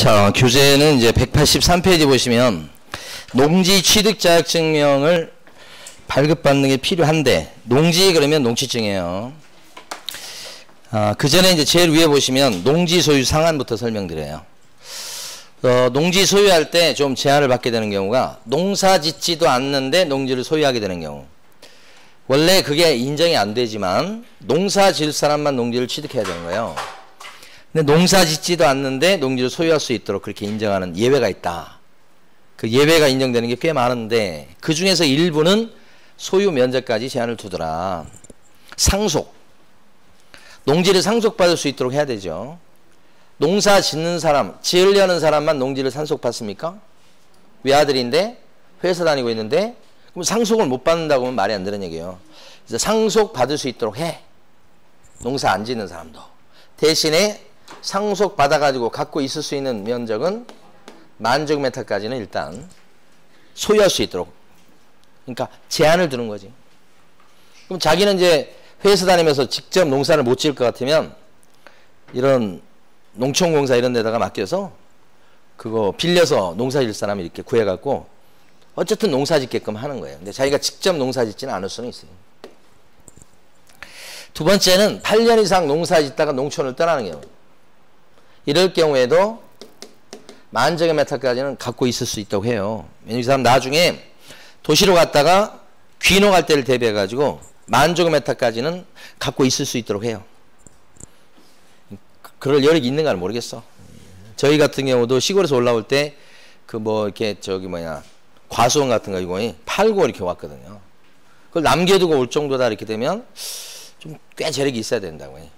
자, 교재는 이제 183페이지 보시면 농지 취득 자격증명을 발급받는 게 필요한데, 농지 그러면 농취증이에요. 그 전에 이제 제일 위에 보시면 농지 소유 상한부터 설명드려요. 농지 소유할 때 좀 제한을 받게 되는 경우가, 농사 짓지도 않는데 농지를 소유하게 되는 경우. 원래 그게 인정이 안 되지만 농사 지을 사람만 농지를 취득해야 되는 거예요. 근데 농사 짓지도 않는데 농지를 소유할 수 있도록 그렇게 인정하는 예외가 있다. 그 예외가 인정되는 게 꽤 많은데, 그 중에서 일부는 소유 면적까지 제한을 두더라. 상속. 농지를 상속받을 수 있도록 해야 되죠. 농사 짓는 사람, 지으려는 사람만 농지를 상속받습니까? 외아들인데 회사 다니고 있는데 그럼 상속을 못 받는다고 하면 말이 안 되는 얘기예요. 그래서 상속받을 수 있도록 해. 농사 안 짓는 사람도. 대신에 상속받아가지고 갖고 있을 수 있는 면적은 만제곱미터까지는 일단 소유할 수 있도록. 그러니까 제한을 두는 거지. 그럼 자기는 이제 회사 다니면서 직접 농사를 못 지을 것 같으면 이런 농촌공사 이런 데다가 맡겨서 그거 빌려서 농사 질 사람을 이렇게 구해갖고 어쨌든 농사 짓게끔 하는 거예요. 근데 자기가 직접 농사 짓지는 않을 수는 있어요. 두 번째는 8년 이상 농사 짓다가 농촌을 떠나는 경우. 이럴 경우에도 만제곱미터까지는 갖고 있을 수 있다고 해요. 왜냐면 이 사람 나중에 도시로 갔다가 귀농할 때를 대비해가지고 만제곱미터까지는 갖고 있을 수 있도록 해요. 그럴 여력이 있는가는 모르겠어. 저희 같은 경우도 시골에서 올라올 때 그 뭐 이렇게 저기 뭐냐 과수원 같은 거 이거 팔고 이렇게 왔거든요. 그걸 남겨두고 올 정도다 이렇게 되면 좀 꽤 재력이 있어야 된다고 해.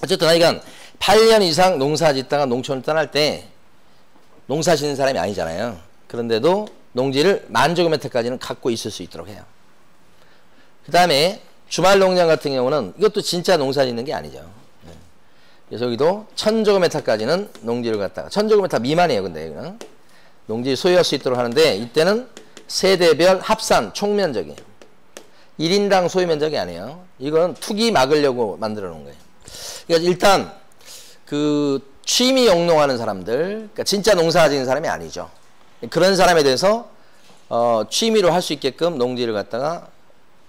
어쨌든 하여간 8년 이상 농사 짓다가 농촌을 떠날 때 농사 짓는 사람이 아니잖아요. 그런데도 농지를 만제곱미터까지는 갖고 있을 수 있도록 해요. 그 다음에 주말 농장 같은 경우는 이것도 진짜 농사 짓는 게 아니죠. 그래서 여기도 1000제곱미터까지는 농지를 갖다가 1000제곱미터 미만이에요. 근데 이거는 농지 소유할 수 있도록 하는데, 이때는 세대별 합산 총면적이에요. 1인당 소유 면적이 아니에요. 이건 투기 막으려고 만들어 놓은 거예요. 그러니까 일단 그 취미 영농하는 사람들, 그러니까 진짜 농사 지는 사람이 아니죠. 그런 사람에 대해서 취미로 할 수 있게끔 농지를 갖다가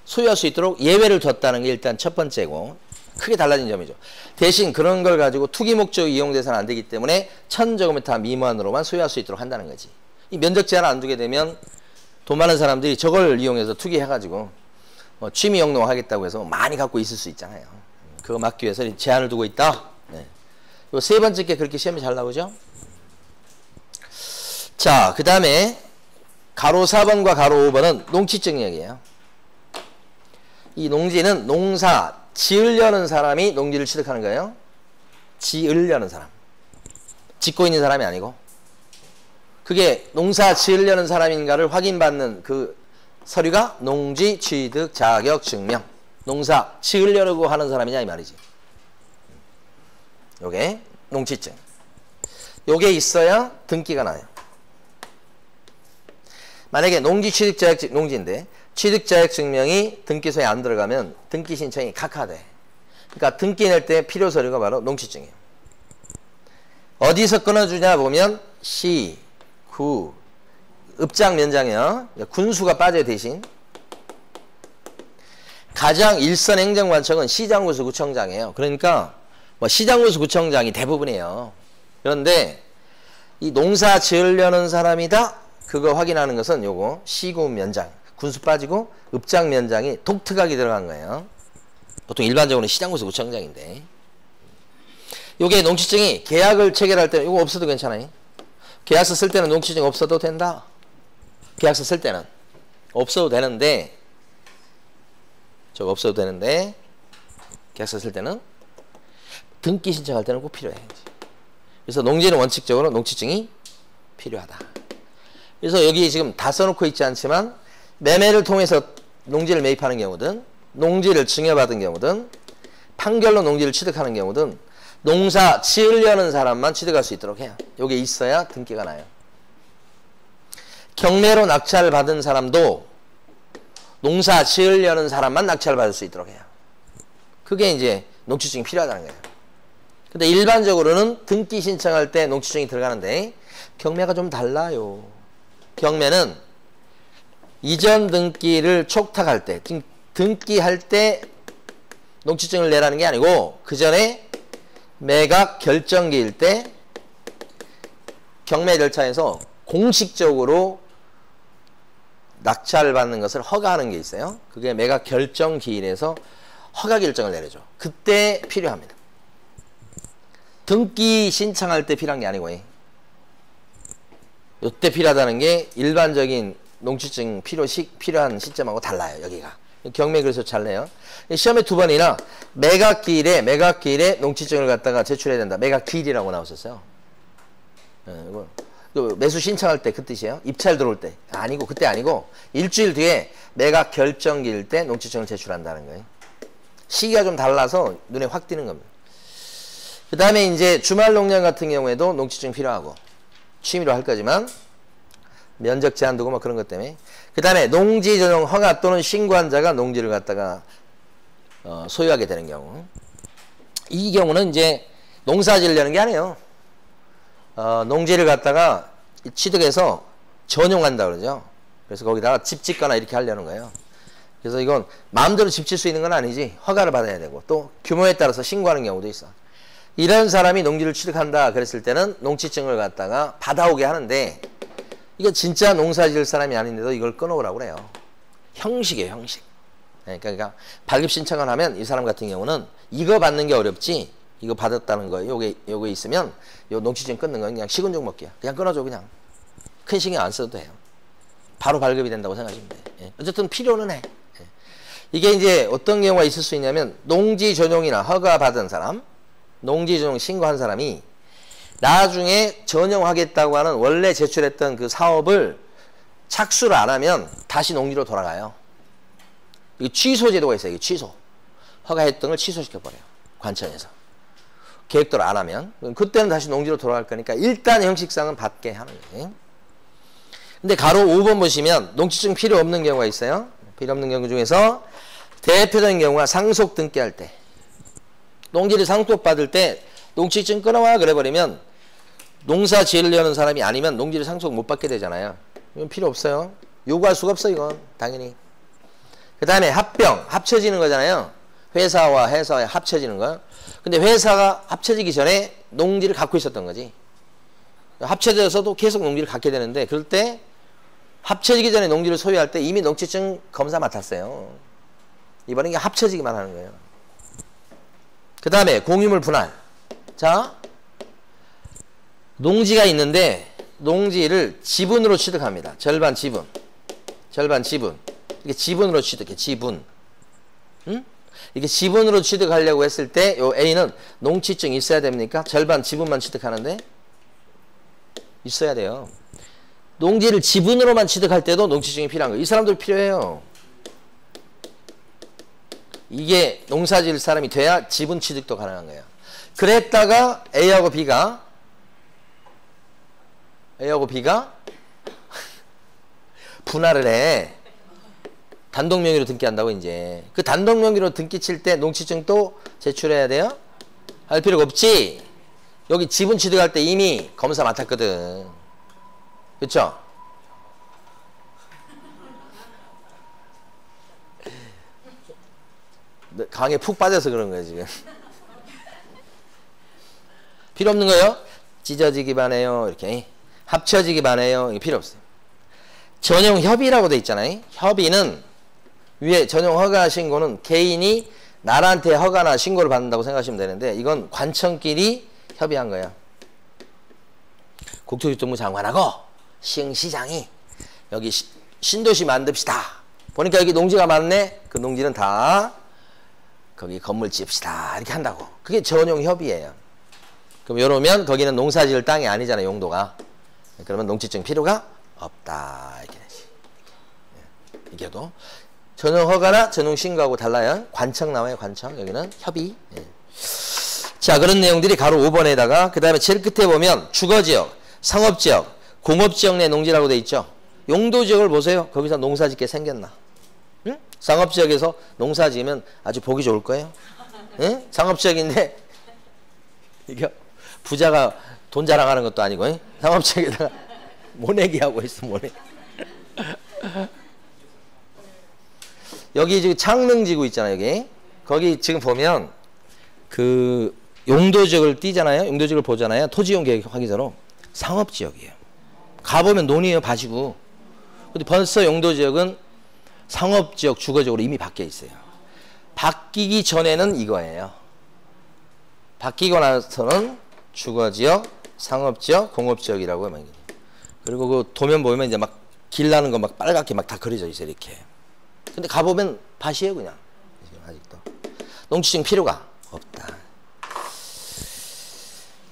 소유할 수 있도록 예외를 뒀다는 게 일단 첫 번째고, 크게 달라진 점이죠. 대신 그런 걸 가지고 투기 목적 이용돼서는 안 되기 때문에 1000제곱미터 미만으로만 소유할 수 있도록 한다는 거지. 이 면적 제한을 안 두게 되면 돈 많은 사람들이 저걸 이용해서 투기해가지고 취미 영농 하겠다고 해서 많이 갖고 있을 수 있잖아요. 그거 막기 위해서 제한을 두고 있다. 네. 요 세 번째 게 그렇게 시험이 잘 나오죠. 자, 그 다음에 가로 4번과 가로 5번은 농취증역이에요. 이 농지는 농사 지으려는 사람이 농지를 취득하는 거예요. 지으려는 사람. 짓고 있는 사람이 아니고. 그게 농사 지으려는 사람인가를 확인받는 그 서류가 농지 취득 자격 증명. 농사 지으려고 하는 사람이냐 이 말이지. 요게 농취증. 요게 있어야 등기가 나요. 만약에 농지 취득 자격 농지인데 취득 자격 증명이 등기소에 안 들어가면 등기 신청이 각하돼. 그러니까 등기 낼 때 필요 서류가 바로 농취증이에요. 어디서 끊어주냐 보면 시, 구, 읍장 면장이요. 군수가 빠져요. 대신 가장 일선 행정관청은 시장군수 구청장이에요. 그러니까 뭐 시장군수 구청장이 대부분이에요. 그런데 이 농사 지으려는 사람이다 그거 확인하는 것은 요거 시구 면장, 군수 빠지고 읍장 면장이 독특하게 들어간 거예요. 보통 일반적으로는 시장군수 구청장인데, 요게 농취증이 계약을 체결할 때는 이거 없어도 괜찮아요. 계약서 쓸 때는 농취증 없어도 된다. 계약서 쓸 때는 없어도 되는데, 저거 없어도 되는데 계약서 쓸 때는 등기 신청할 때는 꼭 필요해. 그래서 농지는 원칙적으로 농취증이 필요하다. 그래서 여기 지금 다 써놓고 있지 않지만 매매를 통해서 농지를 매입하는 경우든 농지를 증여받은 경우든 판결로 농지를 취득하는 경우든 농사 지으려는 사람만 취득할 수 있도록 해요. 여기 있어야 등기가 나요. 경매로 낙찰을 받은 사람도 농사 지으려는 사람만 낙찰을 받을 수 있도록 해요. 그게 이제 농취증이 필요하다는 거예요. 근데 일반적으로는 등기 신청할 때 농지증이 들어가는데 경매가 좀 달라요. 경매는 이전 등기를 촉탁할 때, 등기할 때 농지증을 내라는 게 아니고 그 전에 매각 결정기일 때 경매 절차에서 공식적으로 낙찰 받는 것을 허가하는 게 있어요. 그게 매각 결정 기일에서 허가 결정을 내려줘. 그때 필요합니다. 등기 신청할 때 필요한 게 아니고 이때 필요하다는 게 일반적인 농지증 필요한 시점하고 달라요. 여기가. 경매 그래서 잘내요. 시험에 2번이나 매각기일에 농지증을 갖다가 제출해야 된다. 매각기일이라고 나왔었어요. 매수 신청할 때 그 뜻이에요. 입찰 들어올 때. 아니고 그때 아니고 일주일 뒤에 매각 결정기일 때 농지증을 제출한다는 거예요. 시기가 좀 달라서 눈에 확 띄는 겁니다. 그 다음에 이제 주말 농장 같은 경우에도 농지증 필요하고 취미로 할 거지만 면적 제한 두고 뭐 그런 것 때문에. 그 다음에 농지 전용 허가 또는 신고한 자가 농지를 갖다가 소유하게 되는 경우. 이 경우는 이제 농사 지으려는 게 아니에요. 농지를 갖다가 취득해서 전용한다 그러죠. 그래서 거기다가 집 짓거나 이렇게 하려는 거예요. 그래서 이건 마음대로 집 질 수 있는 건 아니지. 허가를 받아야 되고 또 규모에 따라서 신고하는 경우도 있어. 이런 사람이 농지를 취득한다 그랬을 때는 농지증을 갖다가 받아오게 하는데 이게 진짜 농사 지을 사람이 아닌데도 이걸 끊어오라고 그래요. 형식이에요, 형식. 그러니까 발급 신청을 하면 이 사람 같은 경우는 이거 받는 게 어렵지 이거 받았다는 거 요게 있으면 요 농지증 끊는 건 그냥 식은죽 먹기야. 그냥 끊어줘. 그냥 큰 신경 안 써도 돼요. 바로 발급이 된다고 생각하시면 돼. 어쨌든 필요는 해. 이게 이제 어떤 경우가 있을 수 있냐면 농지 전용이나 허가 받은 사람, 농지 전용 신고한 사람이 나중에 전용하겠다고 하는 원래 제출했던 그 사업을 착수를 안 하면 다시 농지로 돌아가요. 이게 취소 제도가 있어요. 이게 취소. 허가했던 걸 취소시켜버려요. 관청에서. 계획대로 안 하면. 그때는 다시 농지로 돌아갈 거니까 일단 형식상은 받게 하는 거예요. 근데 가로 5번 보시면 농지증 필요 없는 경우가 있어요. 필요 없는 경우 중에서 대표적인 경우가 상속 등기할 때. 농지를 상속받을 때 농지증 끊어와 그래버리면 농사 지으려는 사람이 아니면 농지를 상속 못 받게 되잖아요. 이건 필요 없어요. 요구할 수가 없어 이건 당연히. 그 다음에 합병, 합쳐지는 거잖아요. 회사와 회사에 합쳐지는 거. 근데 회사가 합쳐지기 전에 농지를 갖고 있었던 거지. 합쳐져서도 계속 농지를 갖게 되는데 그럴 때 합쳐지기 전에 농지를 소유할 때 이미 농지증 검사 맡았어요. 이번엔 이게 합쳐지기만 하는 거예요. 그 다음에 공유물 분할. 자, 농지가 있는데 농지를 지분으로 취득합니다. 절반 지분. 절반 지분. 이게 지분으로 취득해. 지분. 응? 이게 지분으로 취득하려고 했을 때 요 A는 농지증 있어야 됩니까? 절반 지분만 취득하는데 있어야 돼요. 농지를 지분으로만 취득할 때도 농지증이 필요한 거예요. 이 사람들 필요해요. 이게 농사 지을 사람이 돼야 지분 취득도 가능한 거예요. 그랬다가 A하고 B가 분할을 해. 단독 명의로 등기한다고 이제. 그 단독 명의로 등기 칠 때 농지증 또 제출해야 돼요? 할 필요가 없지. 여기 지분 취득할 때 이미 검사 맡았거든. 그쵸? 강에 푹 빠져서 그런 거예요 지금. 필요 없는 거예요? 찢어지기 반해요. 이렇게 합쳐지기 반해요. 이게 필요 없어요. 전용 협의라고 돼 있잖아요. 협의는 위에 전용 허가 신고는 개인이 나라한테 허가나 신고를 받는다고 생각하시면 되는데 이건 관청끼리 협의한 거야. 국토교통부 장관하고 시흥시장이 여기 신도시 만듭시다. 보니까 여기 농지가 많네. 그 농지는 다 거기 건물 지읍시다. 이렇게 한다고. 그게 전용 협의예요. 그럼 이러면 거기는 농사 지을 땅이 아니잖아요. 용도가. 그러면 농지증 필요가 없다. 이렇게 되지. 이게도 전용 허가나 전용 신고하고 달라요. 관청 나와요. 관청. 여기는 협의. 자, 그런 내용들이 가로 5번에다가 그 다음에 제일 끝에 보면 주거지역, 상업지역, 공업지역 내 농지라고 돼 있죠. 용도지역을 보세요. 거기서 농사 짓게 생겼나. 응? 상업지역에서 농사 지으면 아주 보기 좋을 거예요. 응? 상업지역인데 이게 부자가 돈 자랑하는 것도 아니고 상업지역에다가 모내기 하고 있어 모내기. 여기 지금 창릉지구 있잖아요. 여기 거기 지금 보면 그 용도지역을 띄잖아요. 용도지역을 보잖아요. 토지용 계획 확인서로 상업지역이에요. 가보면 논이에요. 밭이고. 근데 벌써 용도지역은 상업지역 주거지역으로 이미 바뀌어 있어요. 바뀌기 전에는 이거예요. 바뀌고 나서는 주거지역, 상업지역, 공업지역이라고 하면. 그리고 그 도면 보면 이제 막 길 나는 거 막 빨갛게 막 다 그려져 있어요. 이렇게. 근데 가보면 밭이에요. 그냥. 아직도. 농지증 필요가 없다.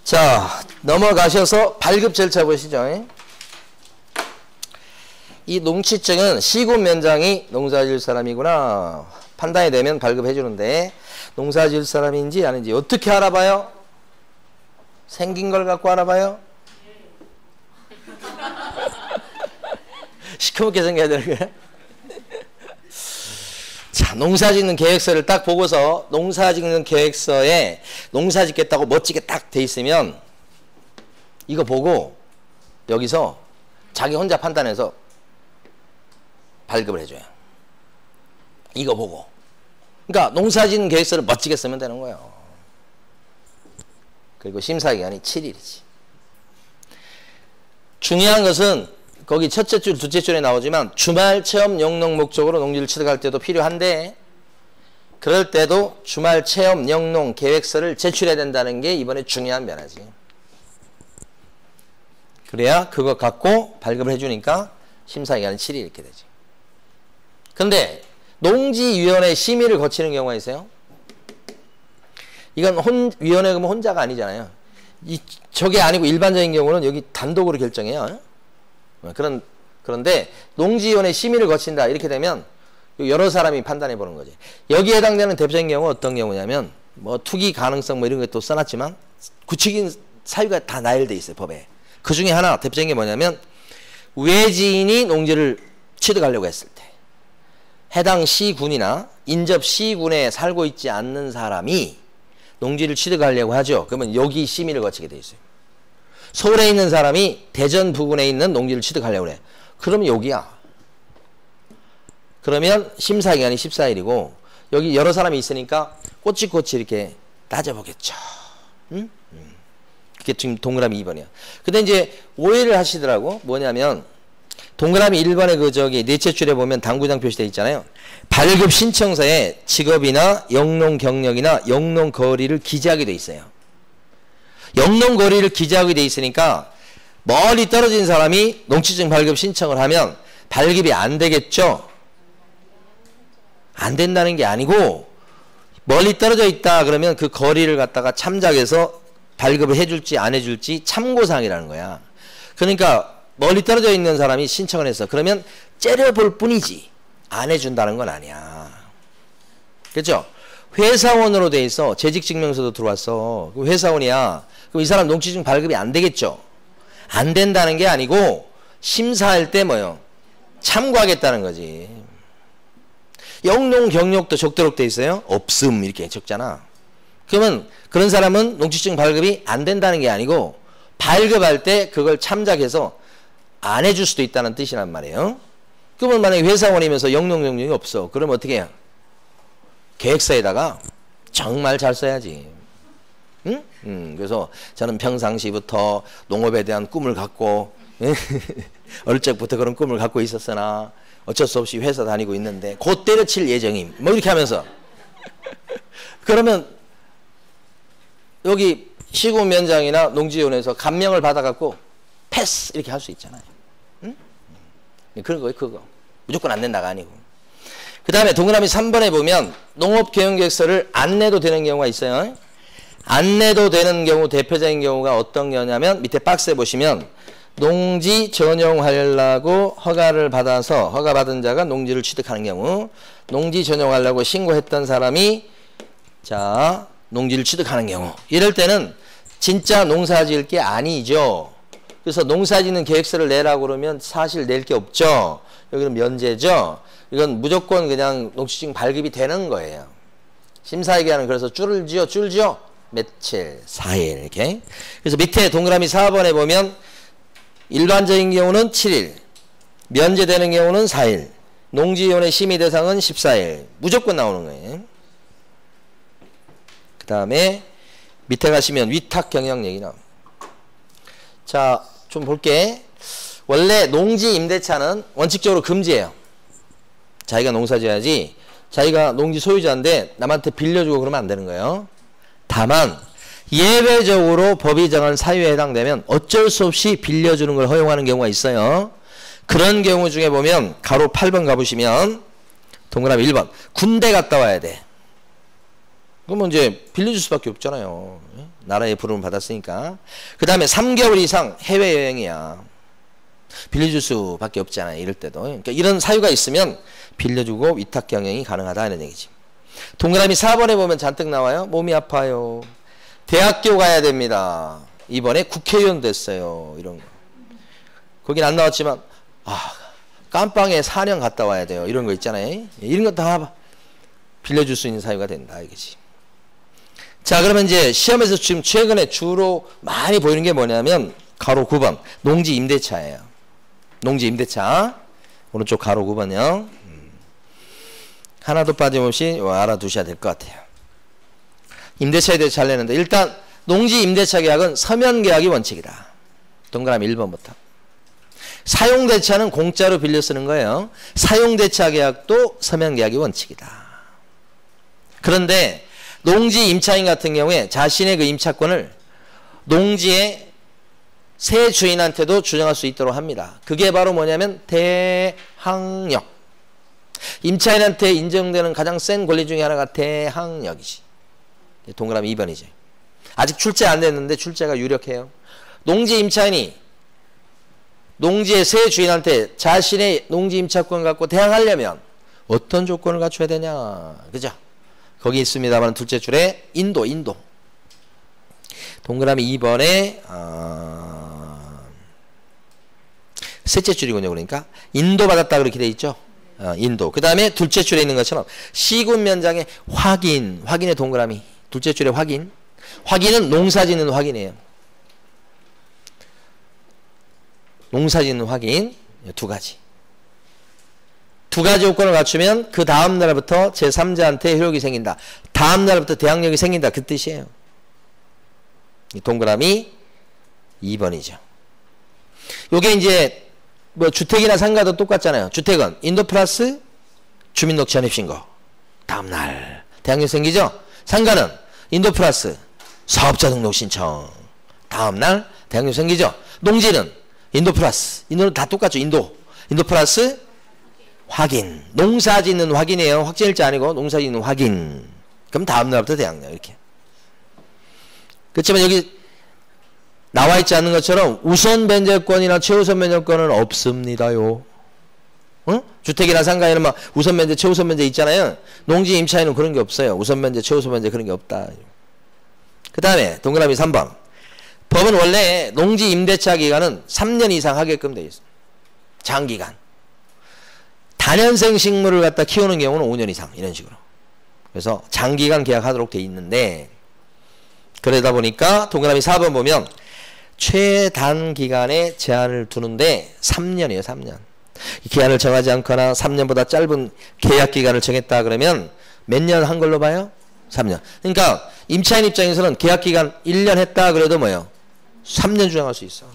자, 넘어가셔서 발급 절차 보시죠. 이 농취증은 시군면장이 농사지을 사람이구나 판단이 되면 발급해 주는데 농사지을 사람인지 아닌지 어떻게 알아봐요? 생긴 걸 갖고 알아봐요? 시커멓게 생겨야 되는 거야? 자, 농사짓는 계획서를 딱 보고서 농사짓는 계획서에 농사짓겠다고 멋지게 딱 돼 있으면 이거 보고 여기서 자기 혼자 판단해서 발급을 해줘요. 이거 보고. 그러니까 농사짓는 계획서를 멋지게 쓰면 되는 거예요. 그리고 심사기간이 7일이지. 중요한 것은 거기 첫째 줄, 둘째 줄에 나오지만 주말 체험 영농 목적으로 농지를 취득할 때도 필요한데 그럴 때도 주말 체험 영농 계획서를 제출해야 된다는 게 이번에 중요한 변화지. 그래야 그거 갖고 발급을 해주니까 심사기간은 7일 이렇게 되지. 근데 농지위원회 심의를 거치는 경우가 있어요. 이건 위원회 그러면 혼자가 아니잖아요. 저게 아니고 일반적인 경우는 여기 단독으로 결정해요. 그런데 농지위원회 심의를 거친다 이렇게 되면 여러 사람이 판단해 보는 거지. 여기에 해당되는 대표적인 경우는 어떤 경우냐면 뭐 투기 가능성 뭐 이런 것도 써놨지만 구체적인 사유가 다 나열돼 있어요. 법에. 그 중에 하나 대표적인 게 뭐냐면 외지인이 농지를 취득하려고 했을 때 해당 시군이나 인접 시군에 살고 있지 않는 사람이 농지를 취득하려고 하죠. 그러면 여기 심의를 거치게 돼 있어요. 서울에 있는 사람이 대전 부근에 있는 농지를 취득하려고 그래. 그러면 여기야. 그러면 심사기간이 14일이고 여기 여러 사람이 있으니까 꼬치꼬치 이렇게 따져보겠죠. 응? 그게 지금 동그라미 2번이야. 근데 이제 오해를 하시더라고. 뭐냐면 동그라미 1번에 그 저기 넷째 줄에 보면 당구장 표시되어 있잖아요. 발급 신청서에 직업이나 영농 경력이나 영농 거리를 기재하게 돼 있어요. 영농 거리를 기재하게 돼 있으니까 멀리 떨어진 사람이 농취증 발급 신청을 하면 발급이 안 되겠죠. 안 된다는 게 아니고 멀리 떨어져 있다 그러면 그 거리를 갖다가 참작해서 발급을 해줄지 안 해줄지 참고사항이라는 거야. 그러니까 멀리 떨어져 있는 사람이 신청을 했어. 그러면 째려볼 뿐이지 안 해준다는 건 아니야. 그렇죠? 회사원으로 돼 있어. 재직증명서도 들어왔어. 회사원이야. 그럼 이 사람 농취증 발급이 안 되겠죠? 안 된다는 게 아니고 심사할 때 뭐요? 참고하겠다는 거지. 영농 경력도 적도록 돼 있어요? 없음 이렇게 적잖아. 그러면 그런 사람은 농취증 발급이 안 된다는 게 아니고 발급할 때 그걸 참작해서 안 해줄 수도 있다는 뜻이란 말이에요. 그러면 만약에 회사원이면서 영농 경력이 없어. 그러면 어떻게 해요? 계획서에다가 정말 잘 써야지. 응? 그래서 저는 평상시부터 농업에 대한 꿈을 갖고 어릴 적부터 그런 꿈을 갖고 있었으나 어쩔 수 없이 회사 다니고 있는데 곧 때려칠 예정임. 뭐 이렇게 하면서 그러면 여기 시군면장이나 농지위원회에서 감명을 받아갖고 패스 이렇게 할 수 있잖아요. 응? 그런 거예요. 그거 무조건 안 낸다가 아니고. 그 다음에 동그라미 3번에 보면 농업계획서를 안 내도 되는 경우가 있어요. 안 내도 되는 경우 대표적인 경우가 어떤 경우냐면 밑에 박스에 보시면 농지 전용하려고 허가를 받아서 허가받은 자가 농지를 취득하는 경우 농지 전용하려고 신고했던 사람이 자 농지를 취득하는 경우 이럴 때는 진짜 농사 지을 게 아니죠. 그래서 농사 짓는 계획서를 내라고 그러면 사실 낼 게 없죠. 여기는 면제죠. 이건 무조건 그냥 농취증 발급이 되는 거예요. 심사기간은 그래서 줄을 지어 며칠? 4일. 이렇게. 그래서 밑에 동그라미 4번에 보면 일반적인 경우는 7일, 면제되는 경우는 4일, 농지위원회 심의 대상은 14일. 무조건 나오는 거예요. 그 다음에 밑에 가시면 위탁 경영 얘기 나옵니다. 자, 좀 볼게. 원래 농지 임대차는 원칙적으로 금지예요. 자기가 농사 지어야지, 자기가 농지 소유자인데 남한테 빌려주고 그러면 안 되는 거예요. 다만 예외적으로 법이 정한 사유에 해당되면 어쩔 수 없이 빌려주는 걸 허용하는 경우가 있어요. 그런 경우 중에 보면 가로 8번 가보시면 동그라미 1번 군대 갔다 와야 돼. 그러면 이제 빌려줄 수밖에 없잖아요. 나라의 부름을 받았으니까. 그 다음에 3개월 이상 해외여행이야. 빌려줄 수밖에 없잖아요. 이럴 때도. 그러니까 이런 사유가 있으면 빌려주고 위탁 경영이 가능하다 이런 얘기지. 동그라미 4번에 보면 잔뜩 나와요. 몸이 아파요. 대학교 가야 됩니다. 이번에 국회의원 됐어요. 이런 거. 거긴 안 나왔지만 깜빵에 4년 갔다 와야 돼요. 이런 거 있잖아요. 이런 거 다 빌려줄 수 있는 사유가 된다 이거지. 자, 그러면 이제 시험에서 지금 최근에 주로 많이 보이는 게 뭐냐면 가로 9번 농지 임대차예요. 농지 임대차. 오른쪽 가로 9번이요. 하나도 빠짐없이 알아두셔야 될 것 같아요. 임대차에 대해서 잘 내는데 일단 농지 임대차 계약은 서면 계약이 원칙이다. 동그라미 1번부터. 사용대차는 공짜로 빌려 쓰는 거예요. 사용대차 계약도 서면 계약이 원칙이다. 그런데 농지 임차인 같은 경우에 자신의 그 임차권을 농지의 새 주인한테도 주장할 수 있도록 합니다. 그게 바로 뭐냐면 대항력. 임차인한테 인정되는 가장 센 권리 중에 하나가 대항력이지. 동그라미 2번이지. 아직 출제 안 됐는데 출제가 유력해요. 농지 임차인이 농지의 새 주인한테 자신의 농지 임차권을 갖고 대항하려면 어떤 조건을 갖춰야 되냐. 그죠? 거기 있습니다만 둘째 줄에 인도. 동그라미 2번에 셋째 줄이군요. 그러니까 인도받았다 그렇게 돼 있죠. 인도. 그 다음에 둘째 줄에 있는 것처럼 시군 면장의 확인의 동그라미. 둘째 줄에 확인. 확인은 농사짓는 확인이에요. 농사짓는 확인. 두 가지. 두 가지 요건을 갖추면 그 다음 날부터 제3자한테 효력이 생긴다. 다음 날부터 대항력이 생긴다. 그 뜻이에요. 동그라미 2번이죠. 요게 이제 뭐 주택이나 상가도 똑같잖아요. 주택은 인도 플러스 주민등록 전입신고. 다음 날 대항력 생기죠. 상가는 인도 플러스 사업자 등록 신청. 다음 날 대항력 생기죠. 농지는 인도 플러스. 인도는 다 똑같죠. 인도 플러스 확인. 농사짓는 확인이에요. 확진일자 아니고 농사짓는 확인. 그럼 다음 날부터 대항력 이렇게. 그렇지만 여기 나와 있지 않는 것처럼 우선 변제권이나 최우선 변제권은 없습니다요. 응? 주택이나 상가에는 막 우선 변제, 최우선 변제 있잖아요. 농지 임차에는 그런 게 없어요. 우선 변제, 최우선 변제 그런 게 없다. 그 다음에 동그라미 3번. 법은 원래 농지 임대차 기간은 3년 이상 하게끔 되어 있습니다. 장기간. 단연생 식물을 갖다 키우는 경우는 5년 이상 이런 식으로. 그래서 장기간 계약하도록 되어 있는데 그러다 보니까 동그라미 4번 보면 최단 기간에 제한을 두는데 3년이에요. 3년. 기한을 정하지 않거나 3년보다 짧은 계약 기간을 정했다 그러면 몇 년 한 걸로 봐요? 3년. 그러니까 임차인 입장에서는 계약 기간 1년 했다 그래도 뭐예요? 3년 주장할 수 있어.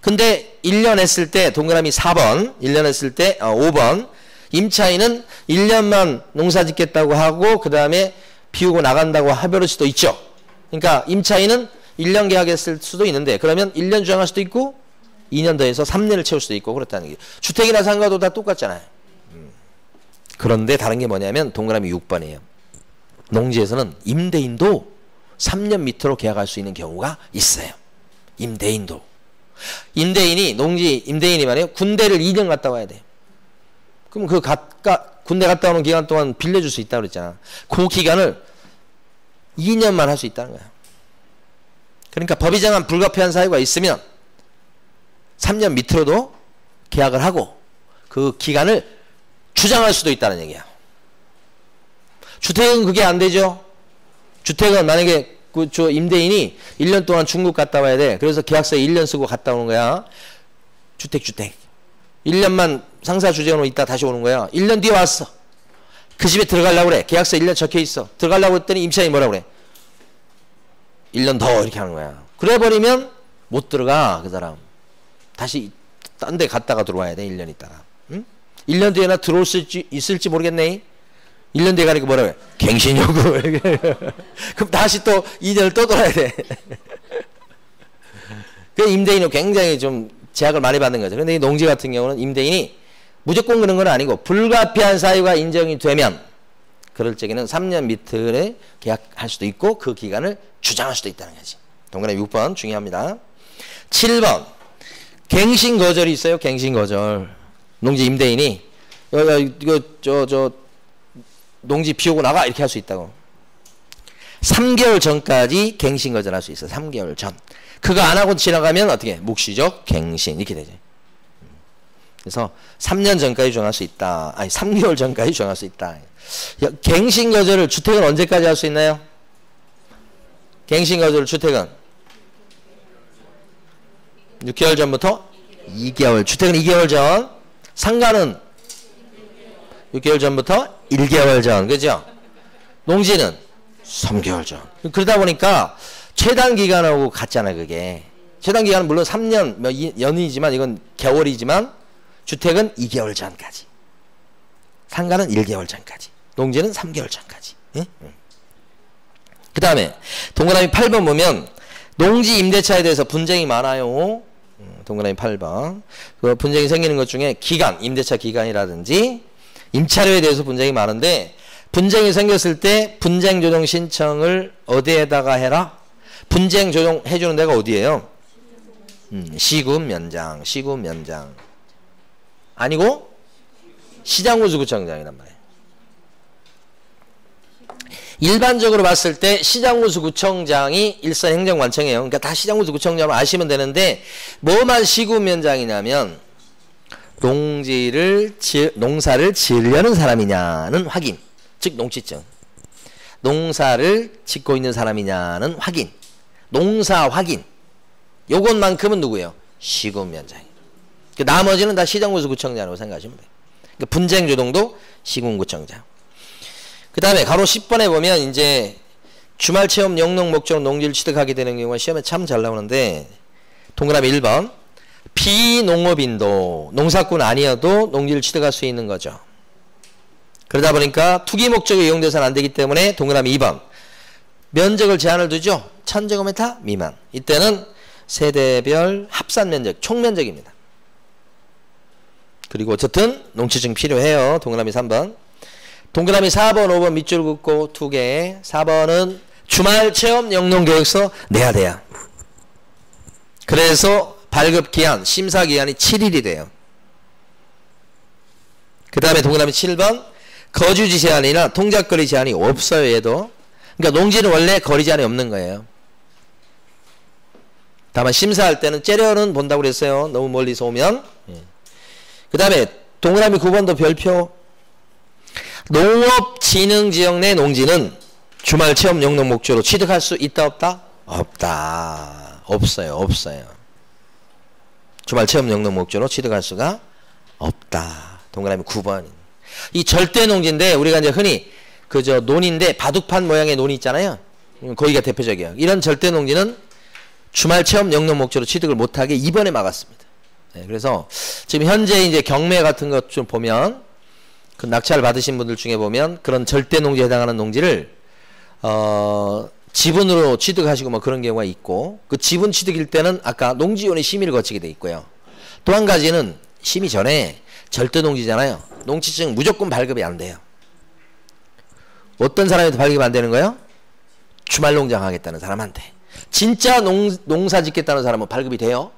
근데 1년 했을 때 동그라미 4번 1년 했을 때 5번 임차인은 1년만 농사 짓겠다고 하고 그 다음에 비우고 나간다고 해버릴 수도 있죠. 그러니까 임차인은 1년 계약했을 수도 있는데 그러면 1년 주장할 수도 있고 2년 더해서 3년을 채울 수도 있고 그렇다는 게 주택이나 상가도 다 똑같잖아요. 그런데 다른 게 뭐냐면 동그라미 6번이에요. 농지에서는 임대인도 3년 밑으로 계약할 수 있는 경우가 있어요. 임대인도. 임대인이 농지 임대인이 말이에요. 군대를 2년 갔다 와야 돼. 그럼 그 군대 갔다 오는 기간 동안 빌려줄 수 있다고 그랬잖아. 그 기간을 2년만 할 수 있다는 거야. 그러니까 법이 정한 불가피한 사유가 있으면 3년 밑으로도 계약을 하고 그 기간을 주장할 수도 있다는 얘기야. 주택은 그게 안 되죠. 주택은 만약에 저 임대인이 1년 동안 중국 갔다 와야 돼. 그래서 계약서에 1년 쓰고 갔다 오는 거야. 주택. 1년만 상사 주재원으로 있다 다시 오는 거야. 1년 뒤에 왔어. 그 집에 들어가려고 그래. 계약서 1년 적혀 있어. 들어가려고 했더니 임차인이 뭐라고 그래? 1년 더 이렇게 하는 거야. 그래 버리면 못 들어가 그 사람. 다시 딴 데 갔다가 들어와야 돼. 1년 있다가. 응? 1년 뒤에나 들어올 수 있을지 모르겠네. 1년 뒤에 가니까 뭐라고 해? 갱신 요구. 그럼 다시 또 2년을 또 돌아야 돼. 그 임대인은 굉장히 좀 제약을 많이 받는 거죠. 그런데 이 농지 같은 경우는 임대인이 무조건 그런 건 아니고 불가피한 사유가 인정이 되면 그럴 적에는 3년 밑에 계약할 수도 있고 그 기간을 주장할 수도 있다는 거지. 동그라미 6번 중요합니다. 7번 갱신 거절이 있어요. 갱신 거절. 농지 임대인이 이거 농지 비우고 나가 이렇게 할 수 있다고. 3개월 전까지 갱신 거절할 수 있어. 3개월 전. 그거 안 하고 지나가면 어떻게? 묵시적 갱신 이렇게 되죠. 그래서 3년 전까지 주장할 수 있다. 아니 3개월 전까지 주장할 수 있다. 갱신 거절을 주택은 언제까지 할 수 있나요? 갱신 거절 주택은 6개월 전부터 2개월. 주택은 2개월 전. 상가는 6개월 전부터 1개월 전. 그죠? 농지는 3개월 전. 그러다 보니까 최단 기간하고 같잖아요. 그게. 최단 기간은 물론 3년 연이지만 이건 개월이지만 주택은 2개월 전까지. 상가는 1개월 전까지. 농지는 3개월 전까지. 예? 그 다음에 동그라미 8번 보면 농지 임대차에 대해서 분쟁이 많아요. 동그라미 8번. 그 분쟁이 생기는 것 중에 기간, 임대차 기간이라든지 임차료에 대해서 분쟁이 많은데 분쟁이 생겼을 때 분쟁 조정 신청을 어디에다가 해라? 분쟁 조정 해주는 데가 어디예요? 시군면장. 아니고 시장군수구청장이란 말이에요. 일반적으로 봤을 때 시장군수구청장이 일선 행정관청이에요. 그러니까 다 시장군수구청장으로 아시면 되는데 뭐만 시군면장이냐면 농사를 지으려는 사람이냐는 확인. 즉 농지증. 농사를 짓고 있는 사람이냐는 확인. 농사 확인. 요것만큼은 누구예요? 시군면장이에요. 나머지는 다 시장군수구청장이라고 생각하시면 돼요. 그러니까 분쟁 조정도 시군구청장. 그 다음에 가로 10번에 보면 이제 주말 체험 영농 목적 농지를 취득하게 되는 경우가 시험에 참 잘 나오는데 동그라미 1번 비농업인도 농사꾼 아니어도 농지를 취득할 수 있는 거죠. 그러다 보니까 투기 목적에 이용돼서는 안 되기 때문에 동그라미 2번 면적을 제한을 두죠. 1000제곱미터 미만. 이때는 세대별 합산 면적, 총 면적입니다. 그리고 어쨌든 농지증 필요해요. 동그라미 3번. 동그라미 4번, 5번 밑줄 긋고 2개. 4번은 주말 체험 영농계획서 내야 돼요. 그래서 발급기한, 심사기한이 7일이 돼요. 그 다음에 동그라미 7번 거주지 제한이나 통작거리 제한이 없어요. 얘도. 그러니까 농지는 원래 거리 제한이 없는 거예요. 다만 심사할 때는 째려는 본다고 그랬어요. 너무 멀리서 오면. 그 다음에 동그라미 9번도 별표. 농업진흥지역 내 농지는 주말 체험 영농 목적으로 취득할 수 있다 없다? 없다. 없어요. 주말 체험 영농 목적으로 취득할 수가 없다. 동그라미 9번. 이 절대 농지인데 우리가 이제 흔히 그저 논인데 바둑판 모양의 논이 있잖아요. 거기가 대표적이에요. 이런 절대 농지는 주말 체험 영농 목적으로 취득을 못하게 이번에 막았습니다. 네, 그래서 지금 현재 이제 경매 같은 것 좀 보면 그 낙찰 받으신 분들 중에 보면 그런 절대 농지에 해당하는 농지를 지분으로 취득하시고 뭐 그런 경우가 있고 그 지분 취득일 때는 아까 농지위원회 심의를 거치게 돼 있고요. 또 한 가지는 심의 전에 절대 농지잖아요. 농지증 무조건 발급이 안 돼요. 어떤 사람한테 발급이 안 되는 거예요? 주말 농장 하겠다는 사람한테. 진짜 농사 짓겠다는 사람은 발급이 돼요.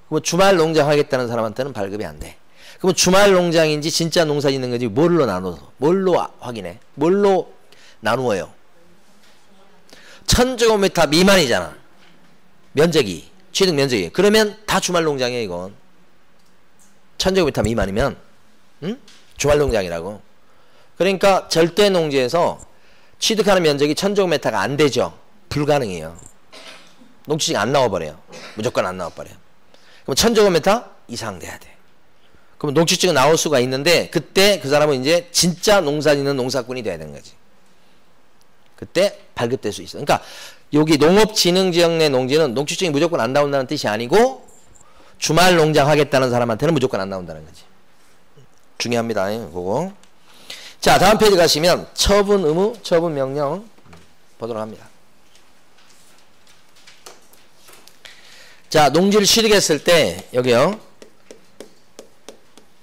그럼 주말 농장 하겠다는 사람한테는 발급이 안 돼. 그럼 주말 농장인지 진짜 농사 짓는 건지 뭘로 나눠서? 뭘로 확인해? 뭘로 나누어요? 1000제곱미터 미만이잖아. 면적이. 취득 면적이. 그러면 다 주말 농장이에요, 이건. 1000제곱미터 미만이면 주말 농장이라고. 그러니까 절대 농지에서 취득하는 면적이 1000제곱미터가 안 되죠. 불가능해요. 농지증이 안 나와버려요. 무조건 안 나와버려요. 그럼 1000제곱미터 이상 돼야 돼. 그럼 농지증은 나올 수가 있는데 그때 그 사람은 이제 진짜 농사 짓는 농사꾼이 돼야 되는 거지. 그때 발급될 수 있어. 그러니까 여기 농업진흥지역 내 농지는 농지증이 무조건 안 나온다는 뜻이 아니고 주말 농장 하겠다는 사람한테는 무조건 안 나온다는 거지. 중요합니다. 그거. 자, 다음 페이지 가시면 처분 의무, 처분 명령 보도록 합니다. 자, 농지를 취득했을 때 여기요.